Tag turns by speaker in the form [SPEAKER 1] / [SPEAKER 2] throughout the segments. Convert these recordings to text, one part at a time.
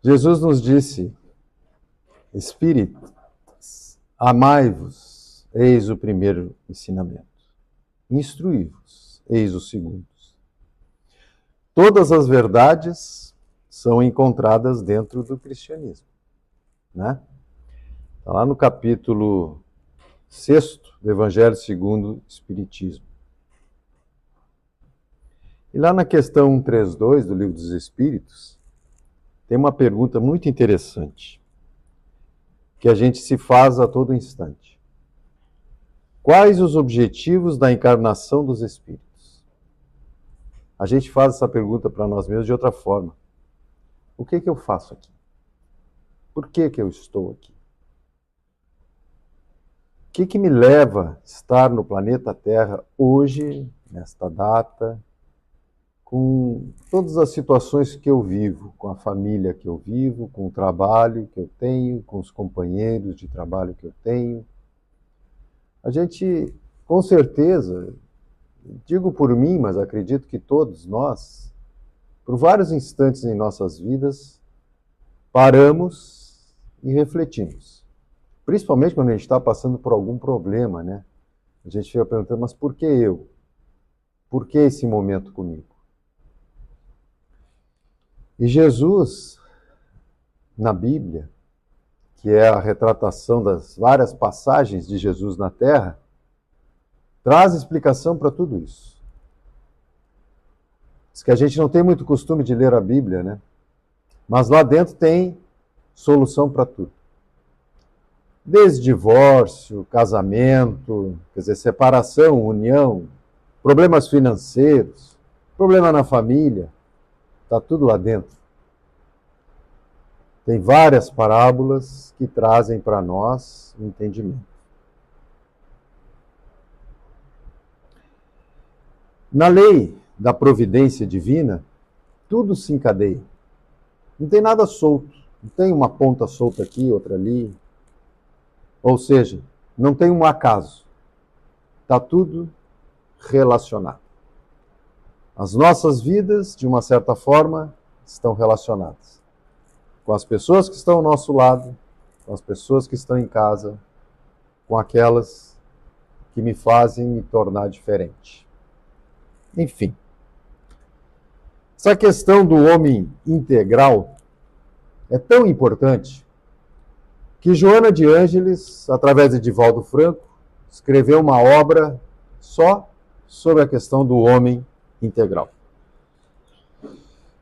[SPEAKER 1] Jesus nos disse: Espíritos, amai-vos, eis o primeiro ensinamento. Instruí-vos, eis o segundo. Todas as verdades são encontradas dentro do cristianismo, né? Está lá no capítulo 6 do Evangelho segundo o Espiritismo. E lá na questão 132 do Livro dos Espíritos, tem uma pergunta muito interessante, que a gente se faz a todo instante. Quais os objetivos da encarnação dos espíritos? A gente faz essa pergunta para nós mesmos de outra forma. O que eu faço aqui? Por que eu estou aqui? O que me leva a estar no planeta Terra hoje, nesta data, com todas as situações que eu vivo, com a família que eu vivo, com o trabalho que eu tenho, com os companheiros de trabalho que eu tenho? A gente, com certeza, digo por mim, mas acredito que todos nós, por vários instantes em nossas vidas, paramos e refletimos. Principalmente quando a gente está passando por algum problema, né? A gente fica perguntando, mas por que eu? Por que esse momento comigo? E Jesus, na Bíblia, que é a retratação das várias passagens de Jesus na Terra, traz explicação para tudo isso. Diz que a gente não tem muito costume de ler a Bíblia, né? Mas lá dentro tem solução para tudo. Desde divórcio, casamento, quer dizer, separação, união, problemas financeiros, problema na família, está tudo lá dentro. Tem várias parábolas que trazem para nós o entendimento. Na lei da providência divina, tudo se encadeia. Não tem nada solto. Não tem uma ponta solta aqui, outra ali. Ou seja, não tem um acaso. Está tudo relacionado. As nossas vidas, de uma certa forma, estão relacionadas com as pessoas que estão ao nosso lado, com as pessoas que estão em casa, com aquelas que me fazem me tornar diferente. Enfim, essa questão do homem integral é tão importante que Joana de Ângeles, através de Divaldo Franco, escreveu uma obra só sobre a questão do homem integral.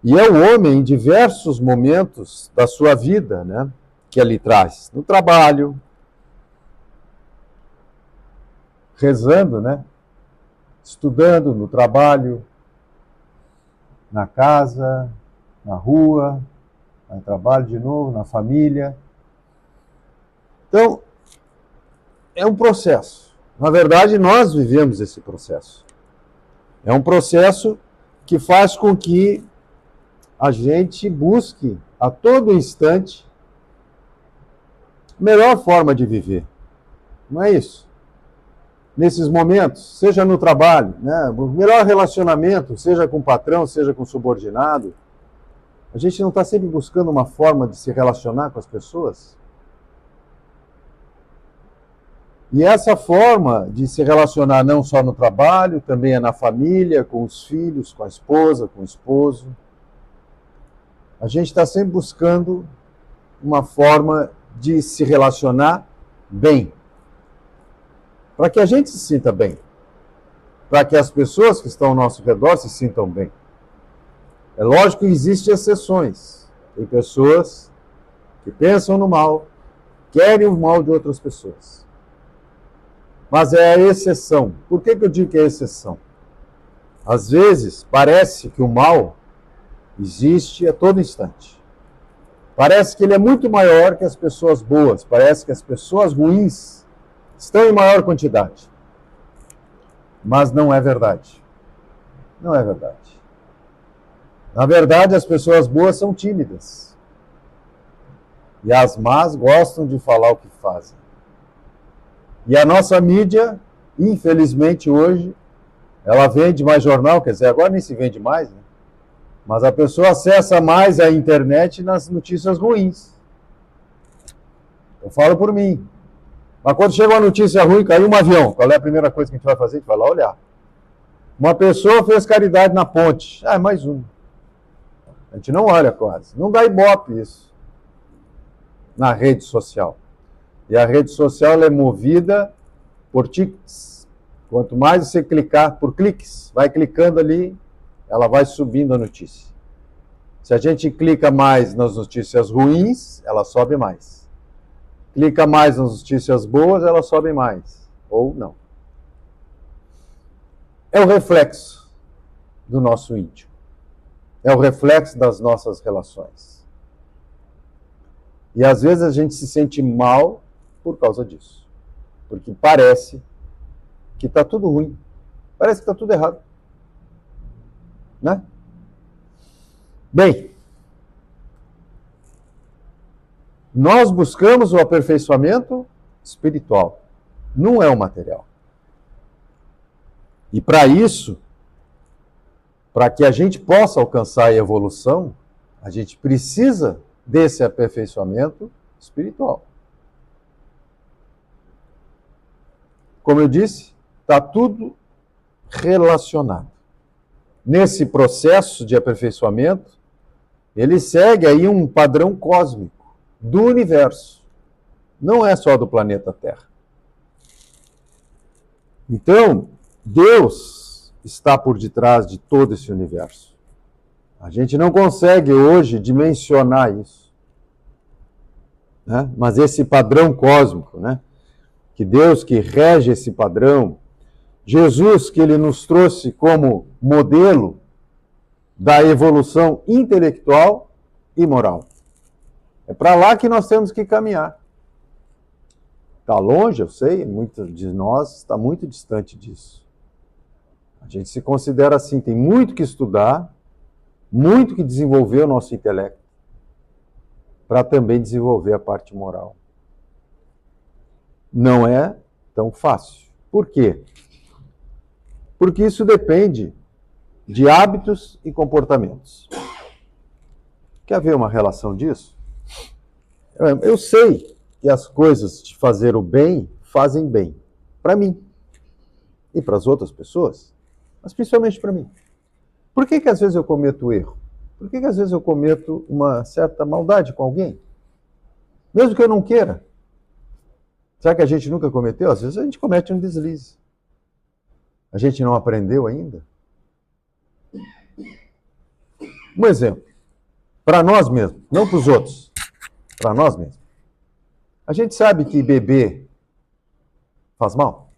[SPEAKER 1] E é o homem em diversos momentos da sua vida, né, que ele traz. No trabalho, rezando, né, estudando no trabalho, na casa, na rua, no trabalho de novo, na família. Então, é um processo. Na verdade, nós vivemos esse processo. É um processo que faz com que a gente busque a todo instante a melhor forma de viver. Não é isso? Nesses momentos, seja no trabalho, né, o melhor relacionamento, seja com o patrão, seja com o subordinado, a gente não está sempre buscando uma forma de se relacionar com as pessoas? E essa forma de se relacionar não só no trabalho, também é na família, com os filhos, com a esposa, com o esposo. A gente está sempre buscando uma forma de se relacionar bem. Para que a gente se sinta bem. Para que as pessoas que estão ao nosso redor se sintam bem. É lógico que existem exceções. Tem pessoas que pensam no mal, querem o mal de outras pessoas. Mas é a exceção. Por que eu digo que é exceção? Às vezes, parece que o mal existe a todo instante. Parece que ele é muito maior que as pessoas boas. Parece que as pessoas ruins estão em maior quantidade. Mas não é verdade. Não é verdade. Na verdade, as pessoas boas são tímidas. E as más gostam de falar o que fazem. E a nossa mídia, infelizmente hoje, ela vende mais jornal, quer dizer, agora nem se vende mais, né? Mas a pessoa acessa mais a internet nas notícias ruins. Eu falo por mim. Mas quando chega uma notícia ruim, caiu um avião, qual é a primeira coisa que a gente vai fazer? A gente vai lá olhar. Uma pessoa fez caridade na ponte. Ah, é mais um. A gente não olha quase. Não dá ibope isso na rede social. E a rede social ela é movida por tiques. Quanto mais você clicar por cliques, vai clicando ali, ela vai subindo a notícia. Se a gente clica mais nas notícias ruins, ela sobe mais. Clica mais nas notícias boas, ela sobe mais. Ou não. É o reflexo do nosso íntimo. É o reflexo das nossas relações. E às vezes a gente se sente mal por causa disso. Porque parece que está tudo ruim. Parece que está tudo errado. Né? Bem, nós buscamos o aperfeiçoamento espiritual, não é o material. E para isso, para que a gente possa alcançar a evolução, a gente precisa desse aperfeiçoamento espiritual. Como eu disse, está tudo relacionado. Nesse processo de aperfeiçoamento, ele segue aí um padrão cósmico do universo. Não é só do planeta Terra. Então, Deus está por detrás de todo esse universo. A gente não consegue hoje dimensionar isso. Né? Mas esse padrão cósmico, né? Que Deus que rege esse padrão, Jesus que ele nos trouxe como modelo da evolução intelectual e moral. É para lá que nós temos que caminhar. Está longe, eu sei, muito de nós está muito distante disso. A gente se considera assim, tem muito que estudar, muito que desenvolver o nosso intelecto, para também desenvolver a parte moral. Não é tão fácil. Por quê? Porque isso depende de hábitos e comportamentos. Quer ver uma relação disso? Eu sei que as coisas de fazer o bem fazem bem para mim e para as outras pessoas, mas principalmente para mim. Por que às vezes eu cometo erro? Por que às vezes eu cometo uma certa maldade com alguém? Mesmo que eu não queira. Será que a gente nunca cometeu? Às vezes a gente comete um deslize. A gente não aprendeu ainda? Um exemplo. Para nós mesmos, não para os outros. Para nós mesmos. A gente sabe que beber faz mal?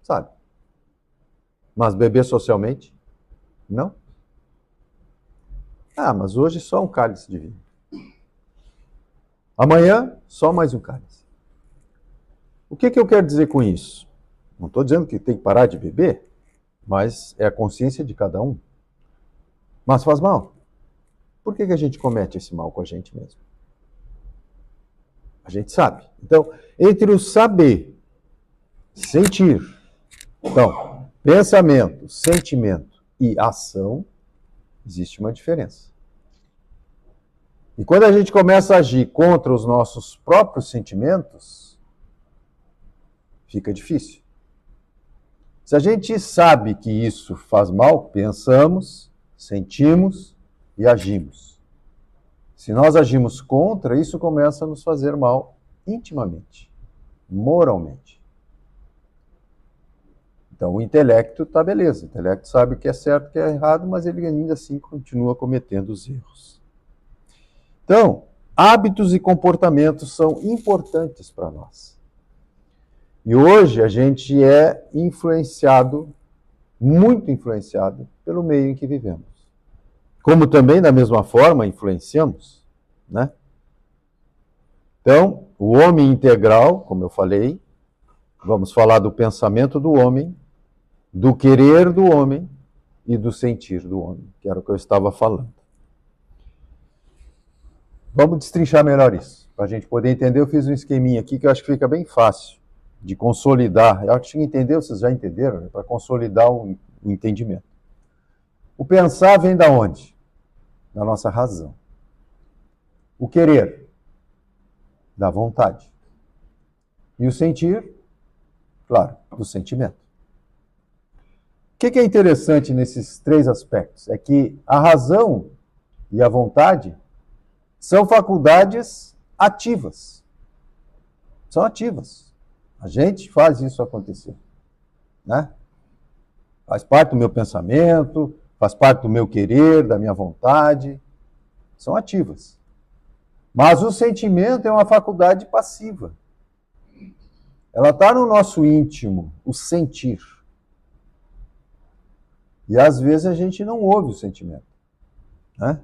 [SPEAKER 1] Sabe. Mas beber socialmente? Não. Ah, mas hoje só um cálice de vinho. Amanhã, só mais um cálice. O que eu quero dizer com isso? Não estou dizendo que tem que parar de beber, mas é a consciência de cada um. Mas faz mal. Por que a gente comete esse mal com a gente mesmo? A gente sabe. Então, entre o saber, sentir, então, pensamento, sentimento e ação, existe uma diferença. E quando a gente começa a agir contra os nossos próprios sentimentos, fica difícil. Se a gente sabe que isso faz mal, pensamos, sentimos e agimos. Se nós agimos contra, isso começa a nos fazer mal intimamente, moralmente. Então o intelecto está beleza, o intelecto sabe o que é certo e o que é errado, mas ele ainda assim continua cometendo os erros. Então, hábitos e comportamentos são importantes para nós. E hoje a gente é influenciado, muito influenciado, pelo meio em que vivemos. Como também, da mesma forma, influenciamos, né? Então, o homem integral, como eu falei, vamos falar do pensamento do homem, do querer do homem e do sentir do homem, que era o que eu estava falando. Vamos destrinchar melhor isso, para a gente poder entender. Eu fiz um esqueminha aqui que eu acho que fica bem fácil de consolidar. Eu acho que entendeu, vocês já entenderam, né? Para consolidar o entendimento. O pensar vem da onde? Da nossa razão. O querer, da vontade. E o sentir, claro, do sentimento. O que é interessante nesses três aspectos? É que a razão e a vontade são faculdades ativas. São ativas. A gente faz isso acontecer. Né? Faz parte do meu pensamento, faz parte do meu querer, da minha vontade. São ativas. Mas o sentimento é uma faculdade passiva. Ela está no nosso íntimo, o sentir. E às vezes a gente não ouve o sentimento. Né?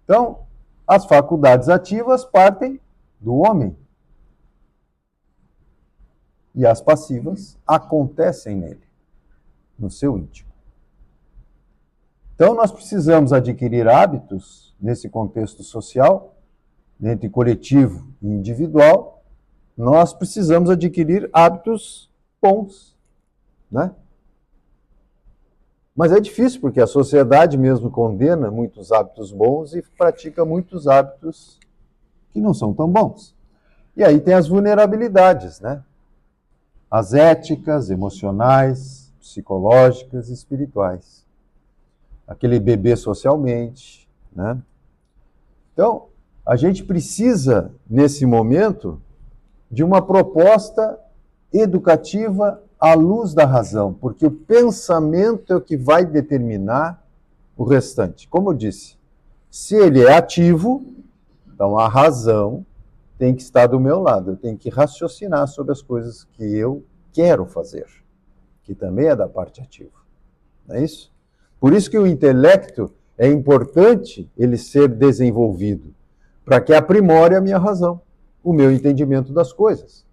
[SPEAKER 1] Então, as faculdades ativas partem do homem. E as passivas acontecem nele, no seu íntimo. Então, nós precisamos adquirir hábitos nesse contexto social, entre coletivo e individual, nós precisamos adquirir hábitos bons, né? Mas é difícil, porque a sociedade mesmo condena muitos hábitos bons e pratica muitos hábitos que não são tão bons. E aí tem as vulnerabilidades, né? As éticas, emocionais, psicológicas e espirituais. Aquele beber socialmente, né? Então, a gente precisa, nesse momento, de uma proposta educativa à luz da razão, porque o pensamento é o que vai determinar o restante. Como eu disse, se ele é ativo, então a razão tem que estar do meu lado, eu tenho que raciocinar sobre as coisas que eu quero fazer, que também é da parte ativa. Não é isso? Por isso que o intelecto é importante ele ser desenvolvido, para que aprimore a minha razão, o meu entendimento das coisas.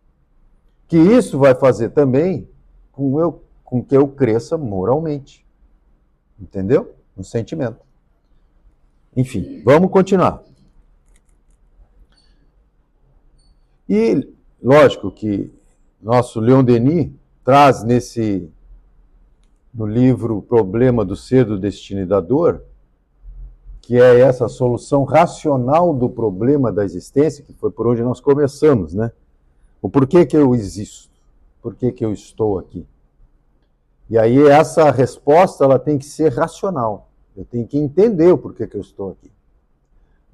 [SPEAKER 1] Que isso vai fazer também com que eu cresça moralmente. Entendeu? No sentimento. Enfim, vamos continuar. E, lógico que nosso Leon Denis traz no livro Problema do Ser, do Destino e da Dor, que é essa solução racional do problema da existência, que foi por onde nós começamos, né? O porquê que eu existo? Por que eu estou aqui? E aí essa resposta ela tem que ser racional. Eu tenho que entender o porquê que eu estou aqui.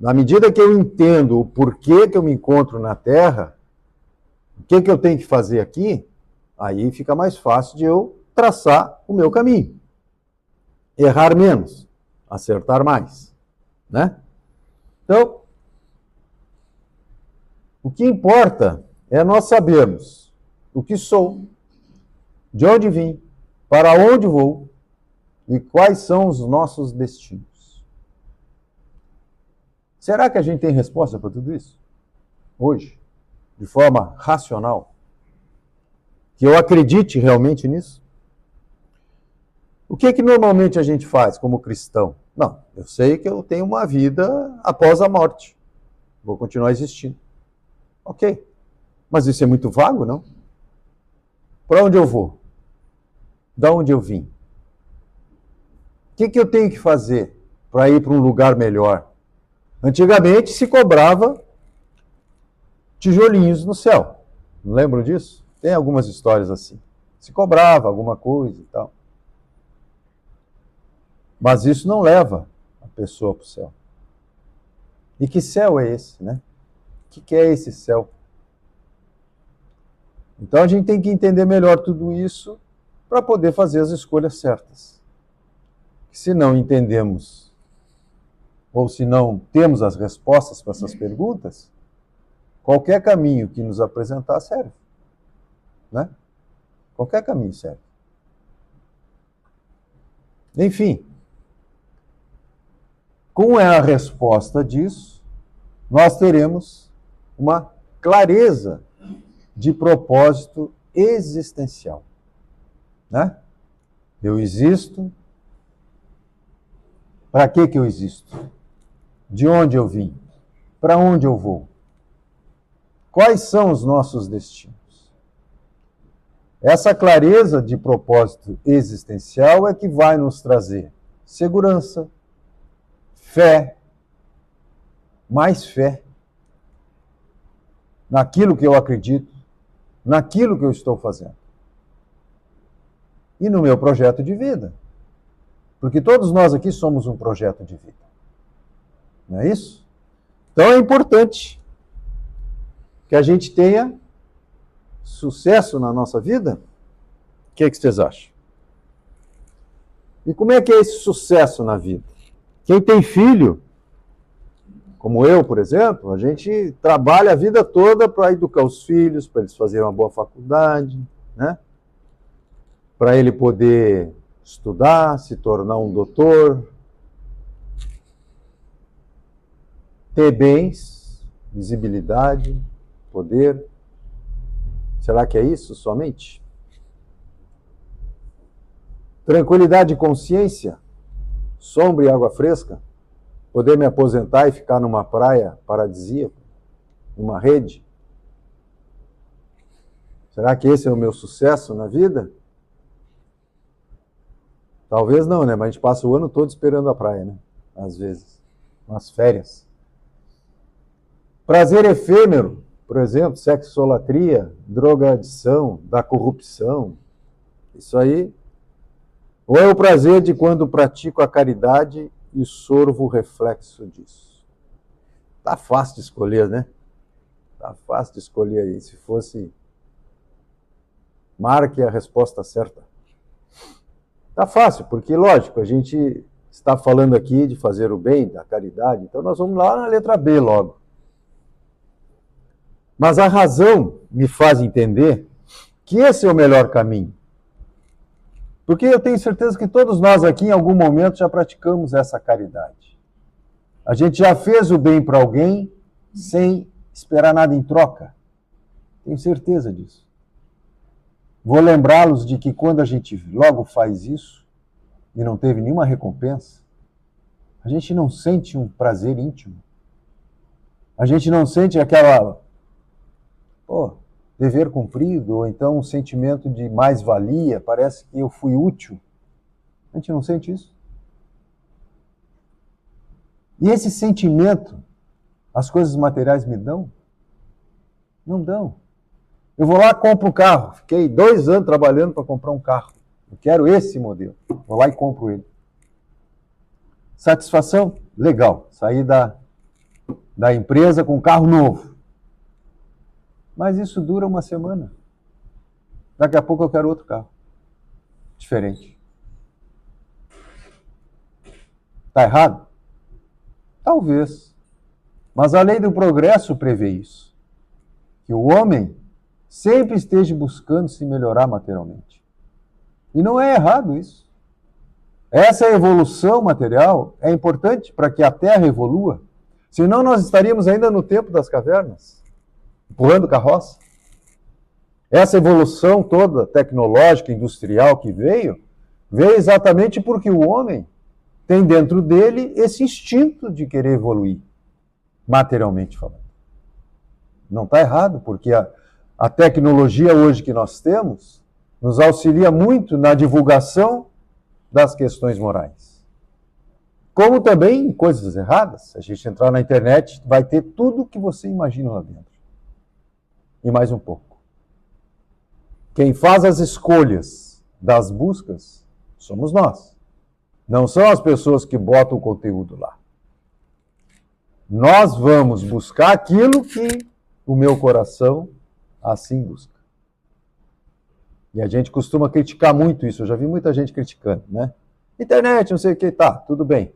[SPEAKER 1] Na medida que eu entendo o porquê que eu me encontro na Terra, o que eu tenho que fazer aqui, aí fica mais fácil de eu traçar o meu caminho. Errar menos, acertar mais. Né? Então, o que importa é nós sabermos o que sou, de onde vim, para onde vou e quais são os nossos destinos. Será que a gente tem resposta para tudo isso? Hoje, de forma racional? Que eu acredite realmente nisso? O que normalmente a gente faz como cristão? Não, eu sei que eu tenho uma vida após a morte. Vou continuar existindo. Ok. Mas isso é muito vago, não? Para onde eu vou? Da onde eu vim? O que eu tenho que fazer para ir para um lugar melhor? Antigamente se cobrava tijolinhos no céu. Não lembram disso? Tem algumas histórias assim. Se cobrava alguma coisa e tal. Mas isso não leva a pessoa para o céu. E que céu é esse, né? O que é esse céu? Então a gente tem que entender melhor tudo isso para poder fazer as escolhas certas. Se não entendemos, ou se não temos as respostas para essas perguntas, qualquer caminho que nos apresentar serve. Né? Qualquer caminho serve. Enfim, com a resposta disso, nós teremos uma clareza de propósito existencial. Né? Eu existo. Para que eu existo? De onde eu vim? Para onde eu vou? Quais são os nossos destinos? Essa clareza de propósito existencial é que vai nos trazer segurança, fé, mais fé naquilo que eu acredito, naquilo que eu estou fazendo. E no meu projeto de vida. Porque todos nós aqui somos um projeto de vida. Não é isso? Então é importante que a gente tenha sucesso na nossa vida. O que vocês acham? E como é que é esse sucesso na vida? Quem tem filho, como eu, por exemplo, a gente trabalha a vida toda para educar os filhos, para eles fazerem uma boa faculdade, né? Para ele poder estudar, se tornar um doutor, ter bens, visibilidade, poder. Será que é isso somente? Tranquilidade de consciência, sombra e água fresca, poder me aposentar e ficar numa praia paradisíaca, numa rede. Será que esse é o meu sucesso na vida? Talvez não, né? Mas a gente passa o ano todo esperando a praia, né? Às vezes, umas férias. Prazer efêmero, por exemplo, sexolatria, drogadição, da corrupção. Isso aí. Ou é o prazer de quando pratico a caridade e sorvo o reflexo disso? Tá fácil de escolher, né? Tá fácil de escolher aí. Se fosse, marque a resposta certa. Tá fácil, porque, lógico, a gente está falando aqui de fazer o bem, da caridade, então nós vamos lá na letra B logo. Mas a razão me faz entender que esse é o melhor caminho. Porque eu tenho certeza que todos nós aqui, em algum momento, já praticamos essa caridade. A gente já fez o bem para alguém sem esperar nada em troca. Tenho certeza disso. Vou lembrá-los de que quando a gente logo faz isso e não teve nenhuma recompensa, a gente não sente um prazer íntimo. A gente não sente aquela dever cumprido, ou então um sentimento de mais-valia, parece que eu fui útil. A gente não sente isso? E esse sentimento, as coisas materiais me dão? Não dão. Eu vou lá e compro um carro. Fiquei 2 anos trabalhando para comprar um carro. Eu quero esse modelo. Vou lá e compro ele. Satisfação? Legal. Saí da empresa com um carro novo. Mas isso dura uma semana. Daqui a pouco eu quero outro carro. Diferente. Está errado? Talvez. Mas a lei do progresso prevê isso. Que o homem sempre esteja buscando se melhorar materialmente. E não é errado isso. Essa evolução material é importante para que a Terra evolua. Senão nós estaríamos ainda no tempo das cavernas, empurrando carroça. Essa evolução toda tecnológica, industrial que veio exatamente porque o homem tem dentro dele esse instinto de querer evoluir, materialmente falando. Não está errado, porque a tecnologia hoje que nós temos nos auxilia muito na divulgação das questões morais. Como também em coisas erradas. Se a gente entrar na internet, vai ter tudo o que você imagina lá dentro. E mais um pouco. Quem faz as escolhas das buscas somos nós. Não são as pessoas que botam o conteúdo lá. Nós vamos buscar aquilo que o meu coração assim busca. E a gente costuma criticar muito isso. Eu já vi muita gente criticando, né? Internet, não sei o que, tá, tudo bem.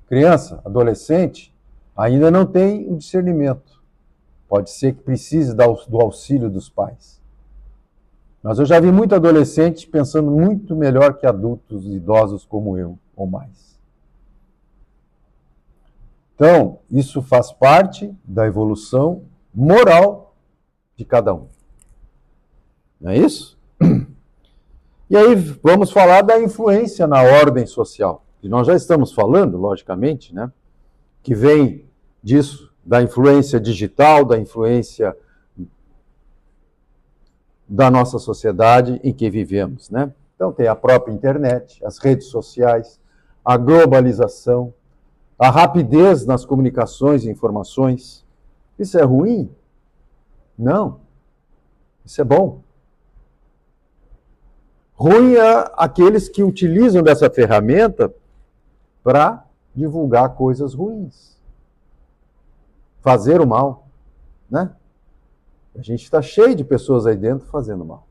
[SPEAKER 1] Criança, adolescente, ainda não tem um discernimento. Pode ser que precise do auxílio dos pais. Mas eu já vi muito adolescente pensando muito melhor que adultos idosos como eu, ou mais. Então, isso faz parte da evolução moral de cada um. Não é isso? E aí vamos falar da influência na ordem social. E nós já estamos falando, logicamente, né, que vem disso, da influência digital, da influência da nossa sociedade em que vivemos, né? Então tem a própria internet, as redes sociais, a globalização, a rapidez nas comunicações e informações. Isso é ruim? Não. Isso é bom. Ruim é aqueles que utilizam dessa ferramenta para divulgar coisas ruins. Fazer o mal, né? A gente está cheio de pessoas aí dentro fazendo mal.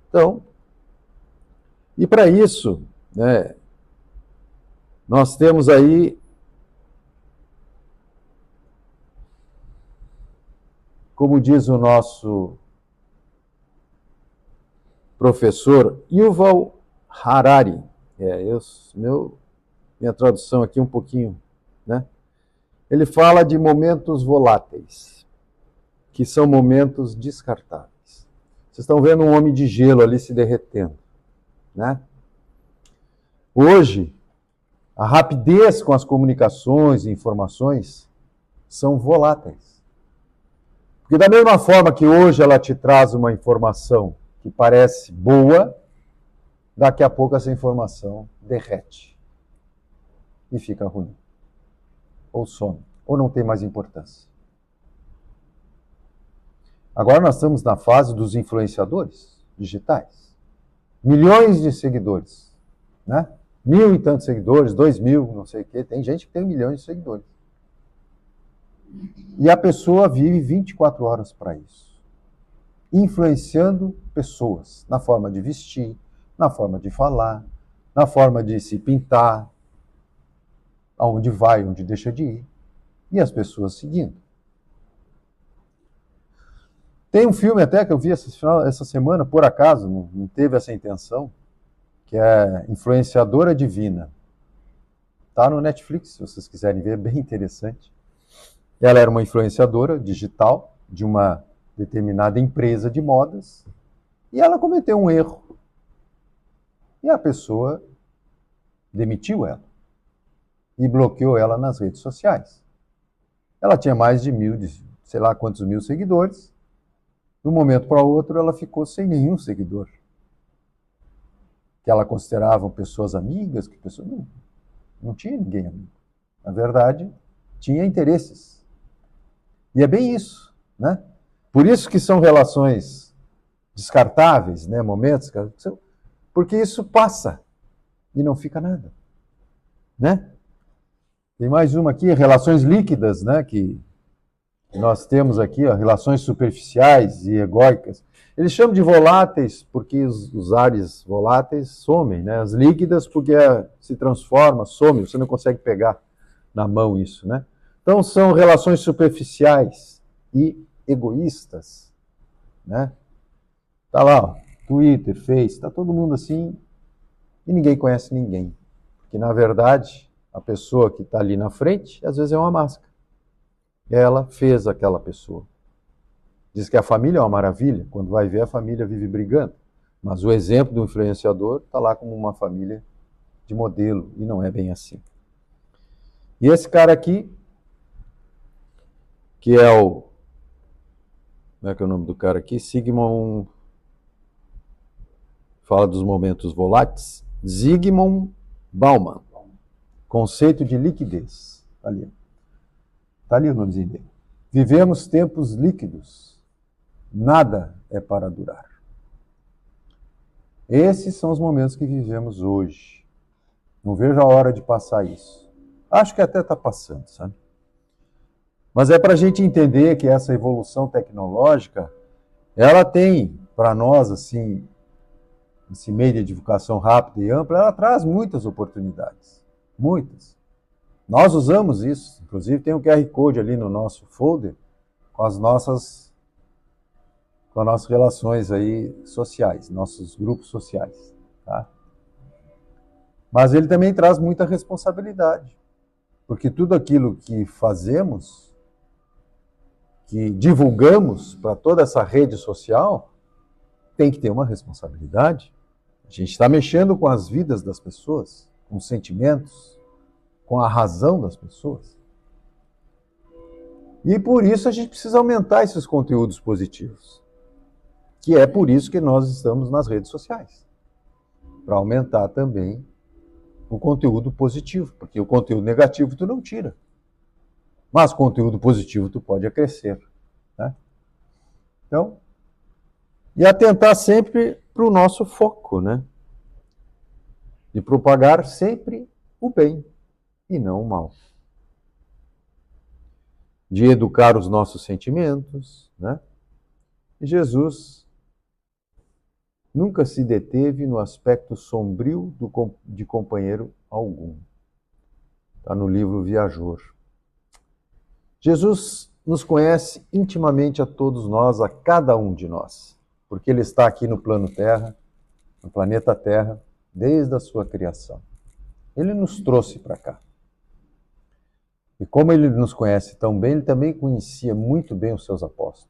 [SPEAKER 1] Então, e para isso, né, nós temos aí como diz o nosso professor Yuval Harari, minha tradução aqui um pouquinho, né? Ele fala de momentos voláteis, que são momentos descartáveis. Vocês estão vendo um homem de gelo ali se derretendo, né? Hoje, a rapidez com as comunicações e informações são voláteis. Porque da mesma forma que hoje ela te traz uma informação que parece boa, daqui a pouco essa informação derrete e fica ruim. Ou some, ou não tem mais importância. Agora nós estamos na fase dos influenciadores digitais. Milhões de seguidores, né? 1.000 e tantos seguidores, 2.000, não sei o quê. Tem gente que tem milhões de seguidores. E a pessoa vive 24 horas para isso. Influenciando pessoas na forma de vestir, na forma de falar, na forma de se pintar, aonde vai, onde deixa de ir. E as pessoas seguindo. Tem um filme até que eu vi essa semana, por acaso, não teve essa intenção, que é Influenciadora Divina. Está no Netflix, se vocês quiserem ver, é bem interessante. Ela era uma influenciadora digital de uma determinada empresa de modas e ela cometeu um erro. E a pessoa demitiu ela e bloqueou ela nas redes sociais. Ela tinha mais de 1.000, sei lá quantos mil seguidores. De um momento para o outro, ela ficou sem nenhum seguidor. Que ela considerava pessoas amigas, que pessoas não tinha ninguém amigo. Na verdade, tinha interesses. E é bem isso, né? Por isso que são relações descartáveis, né? Momentos, porque isso passa e não fica nada, né? Tem mais uma aqui, relações líquidas, né? Que nós temos aqui, ó, relações superficiais e egóicas. Eles chamam de voláteis porque os ares voláteis somem, né? As líquidas porque se transforma, some, você não consegue pegar na mão isso, né? Então são relações superficiais e egoístas, né? Tá lá, ó, Twitter, Face, tá todo mundo assim e ninguém conhece ninguém. Porque na verdade a pessoa que está ali na frente às vezes é uma máscara. Ela fez aquela pessoa. Diz que a família é uma maravilha, quando vai ver a família vive brigando. Mas o exemplo do influenciador está lá como uma família de modelo, e não é bem assim. E esse cara aqui, que é o... Como é que é o nome do cara aqui? Zygmunt... Fala dos momentos voláteis. Zygmunt Bauman. Conceito de liquidez. Está ali. Está ali o nomezinho dele. Vivemos tempos líquidos. Nada é para durar. Esses são os momentos que vivemos hoje. Não vejo a hora de passar isso. Acho que até está passando, sabe? Mas é para a gente entender que essa evolução tecnológica, ela tem, para nós, assim, esse meio de divulgação rápida e ampla, ela traz muitas oportunidades. Muitas. Nós usamos isso. Inclusive tem um QR Code ali no nosso folder com as nossas relações aí sociais, nossos grupos sociais, tá? Mas ele também traz muita responsabilidade, porque tudo aquilo que fazemos, que divulgamos para toda essa rede social, tem que ter uma responsabilidade. A gente está mexendo com as vidas das pessoas, com os sentimentos, com a razão das pessoas. E por isso a gente precisa aumentar esses conteúdos positivos. Que é por isso que nós estamos nas redes sociais, para aumentar também o conteúdo positivo, porque o conteúdo negativo tu não tira, mas o conteúdo positivo tu pode acrescer, né? Então, e atentar sempre para o nosso foco, né? De propagar sempre o bem e não o mal. De educar os nossos sentimentos, né? E Jesus nunca se deteve no aspecto sombrio de companheiro algum. Está no livro Viajor. Jesus nos conhece intimamente a todos nós, a cada um de nós, porque Ele está aqui no plano Terra, no planeta Terra, desde a sua criação. Ele nos trouxe para cá. E como Ele nos conhece tão bem, Ele também conhecia muito bem os seus apóstolos.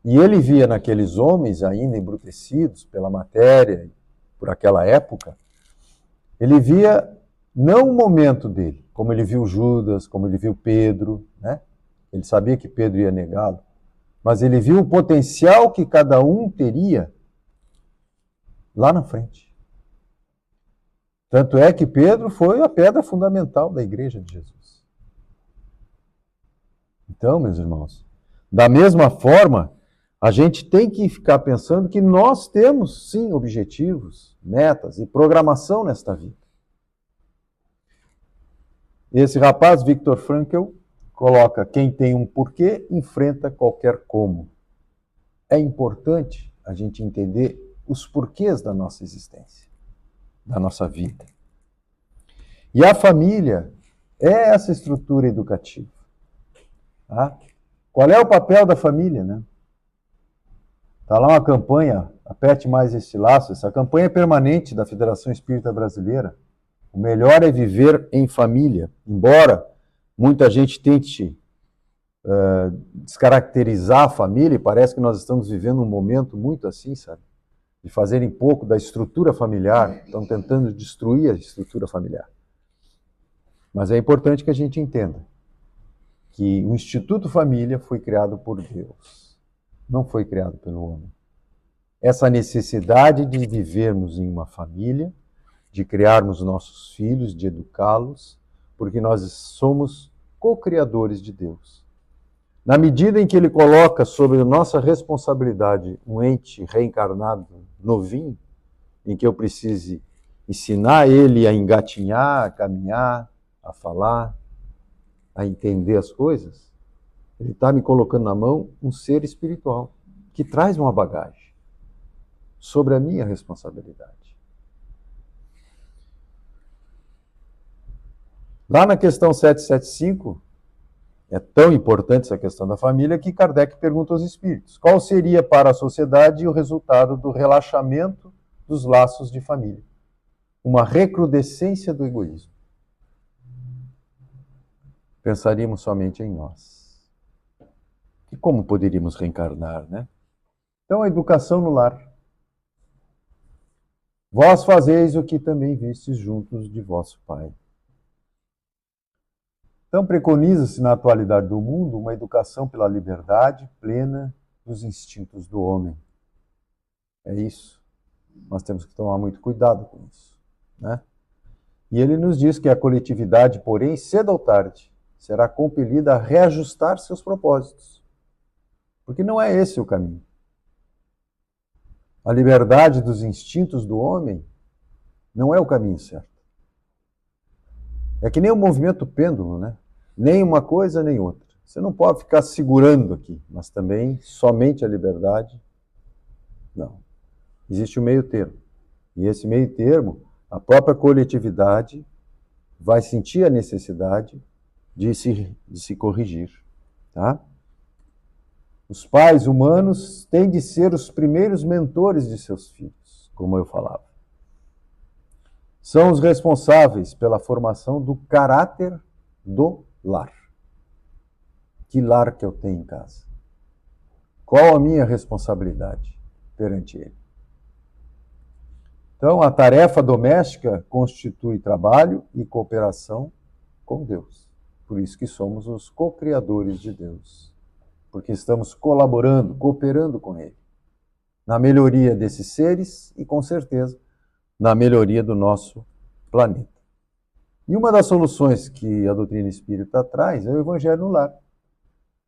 [SPEAKER 1] E Ele via naqueles homens ainda embrutecidos pela matéria, por aquela época, Ele via não o momento dele, como Ele viu Judas, como Ele viu Pedro, né? Ele sabia que Pedro ia negá-lo, mas Ele viu o potencial que cada um teria lá na frente. Tanto é que Pedro foi a pedra fundamental da igreja de Jesus. Então, meus irmãos, da mesma forma, a gente tem que ficar pensando que nós temos, sim, objetivos, metas e programação nesta vida. Esse rapaz, Viktor Frankl, coloca: quem tem um porquê, enfrenta qualquer como. É importante a gente entender os porquês da nossa existência, da nossa vida. E a família é essa estrutura educativa. Tá? Qual é o papel da família, né? Está lá uma campanha, aperte mais este laço. Essa campanha é permanente da Federação Espírita Brasileira. O melhor é viver em família. Embora muita gente tente descaracterizar a família, e parece que nós estamos vivendo um momento muito assim, sabe? De fazerem pouco da estrutura familiar, estão tentando destruir a estrutura familiar. Mas é importante que a gente entenda que o Instituto Família foi criado por Deus. Não foi criado pelo homem. Essa necessidade de vivermos em uma família, de criarmos nossos filhos, de educá-los, porque nós somos co-criadores de Deus. Na medida em que Ele coloca sobre a nossa responsabilidade um ente reencarnado novinho, em que eu precise ensinar ele a engatinhar, a caminhar, a falar, a entender as coisas, Ele está me colocando na mão um ser espiritual que traz uma bagagem sobre a minha responsabilidade. Lá na questão 775, é tão importante essa questão da família que Kardec pergunta aos espíritos: qual seria para a sociedade o resultado do relaxamento dos laços de família? Uma recrudescência do egoísmo. Pensaríamos somente em nós. E como poderíamos reencarnar, né? Então, a educação no lar. Vós fazeis o que também vistes juntos de vosso Pai. Então, preconiza-se na atualidade do mundo uma educação pela liberdade plena dos instintos do homem. É isso. Nós temos que tomar muito cuidado com isso, né? E ele nos diz que a coletividade, porém, cedo ou tarde, será compelida a reajustar seus propósitos. Porque não é esse o caminho. A liberdade dos instintos do homem não é o caminho certo. É que nem o movimento pêndulo, né? Nem uma coisa, nem outra. Você não pode ficar segurando aqui, mas também somente a liberdade. Não. Existe o meio termo. E esse meio termo, a própria coletividade vai sentir a necessidade de se corrigir. Tá? Os pais humanos têm de ser os primeiros mentores de seus filhos, como eu falava. São os responsáveis pela formação do caráter do lar. Que lar que eu tenho em casa? Qual a minha responsabilidade perante ele? Então, a tarefa doméstica constitui trabalho e cooperação com Deus. Por isso que somos os co-criadores de Deus. porque estamos colaborando, cooperando com ele, na melhoria desses seres e, com certeza, na melhoria do nosso planeta. E uma das soluções que a doutrina espírita traz é o Evangelho no lar,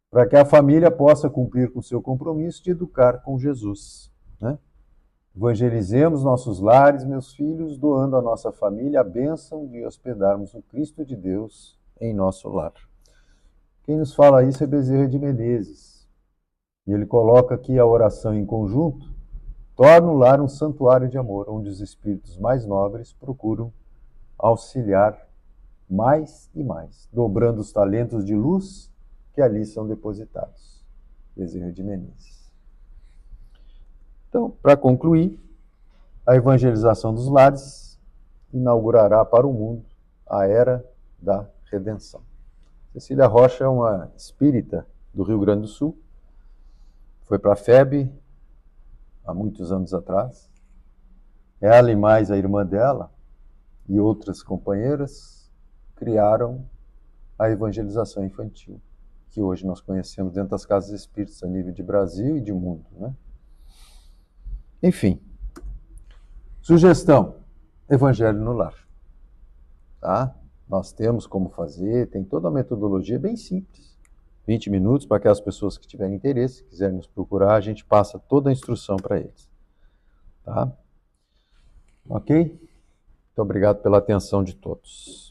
[SPEAKER 1] para que a família possa cumprir com o seu compromisso de educar com Jesus, né? Evangelizemos nossos lares, meus filhos, doando à nossa família a bênção de hospedarmos o Cristo de Deus em nosso lar. Quem nos fala isso é Bezerra de Menezes. E ele coloca aqui a oração em conjunto: torna o lar um santuário de amor, onde os espíritos mais nobres procuram auxiliar mais e mais, dobrando os talentos de luz que ali são depositados. Bezerra de Menezes. Então, para concluir, a evangelização dos lares inaugurará para o mundo a era da redenção. Cecília Rocha é uma espírita do Rio Grande do Sul, foi para a FEB há muitos anos atrás. Ela e mais a irmã dela e outras companheiras criaram a evangelização infantil, que hoje nós conhecemos dentro das casas espíritas a nível de Brasil e de mundo, né? Enfim, sugestão: Evangelho no lar. Tá? Nós temos como fazer, tem toda a metodologia bem simples. 20 minutos para aquelas pessoas que tiverem interesse, quiserem nos procurar, a gente passa toda a instrução para eles. Tá? Ok? Muito obrigado pela atenção de todos.